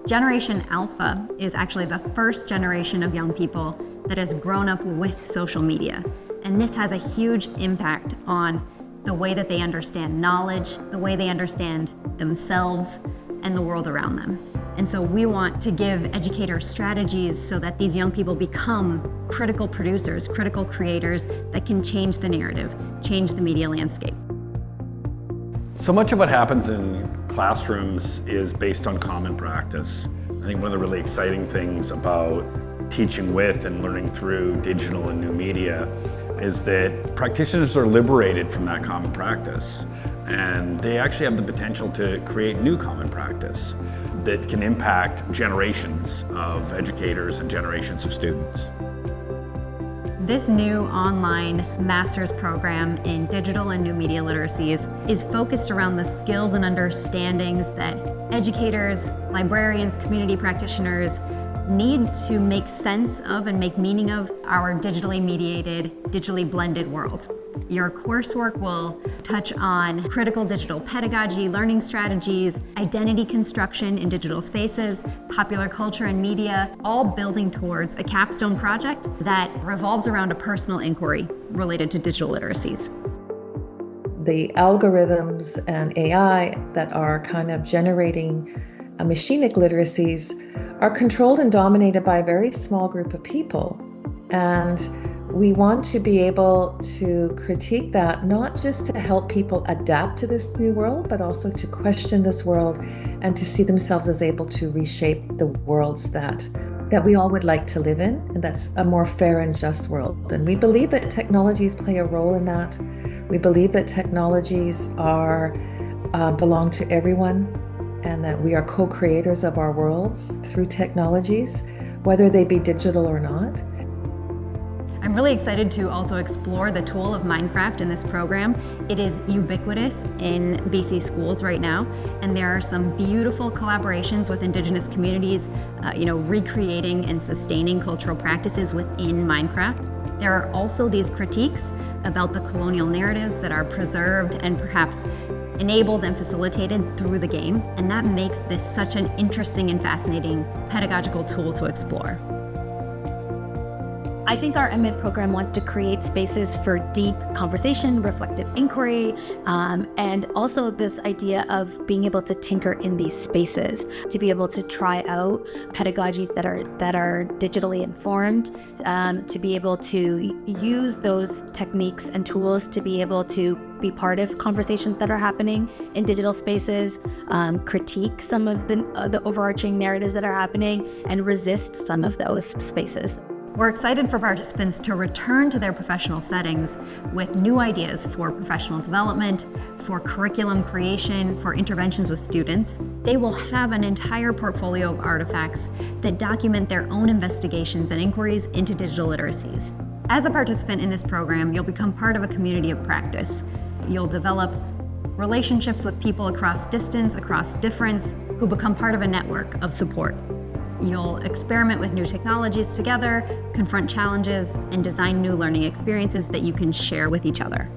Generation Alpha is actually the first generation of young people that has grown up with social media. And this has a huge impact on the way that they understand knowledge, the way they understand themselves and the world around them. And so we want to give educators strategies so that these young people become critical producers, critical creators that can change the narrative, change the media landscape. So much of what happens in classrooms is based on common practice. I think one of the really exciting things about teaching with and learning through digital and new media is that practitioners are liberated from that common practice, and they actually have the potential to create new common practice that can impact generations of educators and generations of students. This new online master's program in digital and new media literacies is focused around the skills and understandings that educators, librarians, community practitioners need to make sense of and make meaning of our digitally mediated, digitally blended world. Your coursework will touch on critical digital pedagogy, learning strategies, identity construction in digital spaces, popular culture and media, all building towards a capstone project that revolves around a personal inquiry related to digital literacies. The algorithms and AI that are kind of generating machinic literacies are controlled and dominated by a very small group of people. And we want to be able to critique that, not just to help people adapt to this new world, but also to question this world and to see themselves as able to reshape the worlds that we all would like to live in, and that's a more fair and just world. And we believe that technologies play a role in that. We believe that technologies belong to everyone, and that we are co-creators of our worlds through technologies, whether they be digital or not. I'm really excited to also explore the tool of Minecraft in this program. It is ubiquitous in BC schools right now, and there are some beautiful collaborations with Indigenous communities, recreating and sustaining cultural practices within Minecraft. There are also these critiques about the colonial narratives that are preserved and perhaps enabled and facilitated through the game, and that makes this such an interesting and fascinating pedagogical tool to explore. I think our MMIT program wants to create spaces for deep conversation, reflective inquiry, and also this idea of being able to tinker in these spaces, to be able to try out pedagogies that are digitally informed, to be able to use those techniques and tools to be able to be part of conversations that are happening in digital spaces, critique some of the overarching narratives that are happening, and resist some of those spaces. We're excited for participants to return to their professional settings with new ideas for professional development, for curriculum creation, for interventions with students. They will have an entire portfolio of artifacts that document their own investigations and inquiries into digital literacies. As a participant in this program, you'll become part of a community of practice. You'll develop relationships with people across distance, across difference, who become part of a network of support. You'll experiment with new technologies together, confront challenges, and design new learning experiences that you can share with each other.